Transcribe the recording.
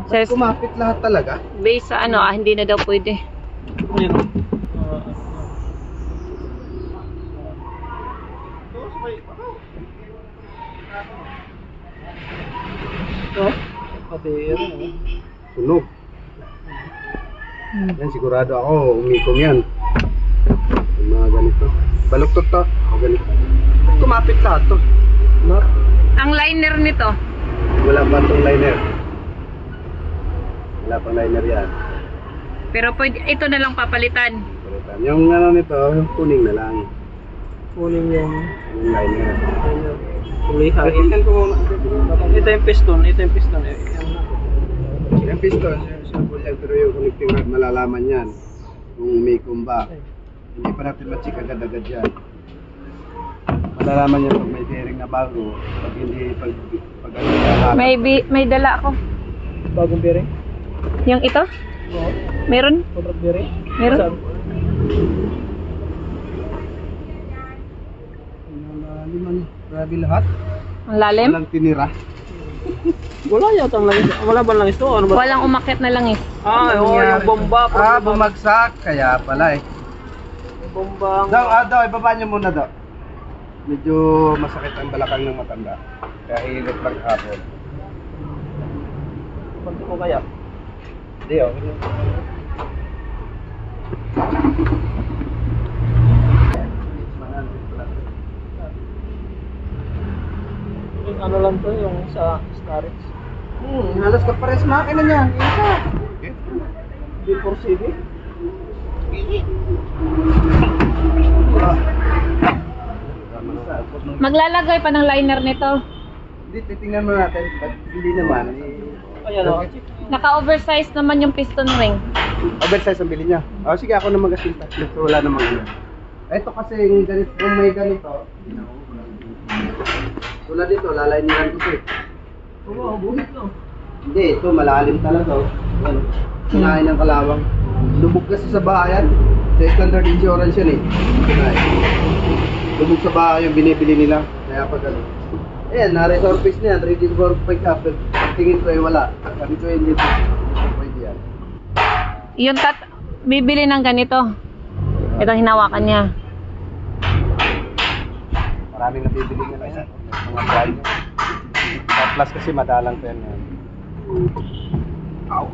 Says, kumapit lahat talaga. based sa ano, hindi na daw pwede. Yan. Ito, pati yan. Sunog. Yan, sigurado ako, umikom yan. Yung mga ganito. Baluktot to. O ganito. Ba't kumapit lahat to? Ang liner nito, Wala pa itong liner. Wala pang liner yan. pero pwede, ito na lang papalitan. Palitan. Yung ano nito, yung kuning na lang. Kunin yung Yung liner. kulihan. Tingnan ko muna. Ito yung piston. Ito yung piston. Yung piston, sample yan, pero yung connecting rod, malalaman yan. Kung may kumba. Hindi pa natin ma-check agad-agad yan. Malalaman yan pag may bearing na bago. Pag hindi, pag ano, May dala ako. Bagong bearing? Yung ito? Oo. Meron? Contract bearing? Meron? Saan? Liman, grabe lahat. Ang lalim? Walang tinira. Wala yata ang langis. Wala ba langis to? Ano ba? Walang umakyat na lang eh. Oo, yung bomba. Bumagsak. Kaya pala eh. Yung bomba. Daw, ibaba niyo muna daw. Medyo masakit ang balakang ng matanda. Kaya iinit lang hapon. Pagka ko kaya? Hindi, okay. Yung ano lang to, yung sa storage. Halos kapares makina niya. Isa. Before CD? Maglalagay pa ng liner nito. Hindi, titingnan mo natin. Ba't hindi naman? Ayan o. Naka-oversize naman yung piston ring. Oversize ang bili niya. Sige, ako na magasinta. Wala namang ano. Ito kasi yung ganito, kung may ganito. Tulad dito, lalayin niya lang ito eh. Oo, buhit no. Hindi, ito malalim talaga. Yan. Sinahin ng kalawang. Lubog kasi sa bahayan. Sa standard insurance yun eh. Ay. Lubog sa bahay yung binibili nila. Kaya pag ano. Ayan, na-resurface na yan. Rigid for pick up. Tingin ko eh wala. Sabi ko hindi. Pwede yan. Yung bibili ng ganito. Itong hinawakan niya. Maraming nabibili nga na yan. Mga brand nyo. Plus kasi madalang pen yan. Ow.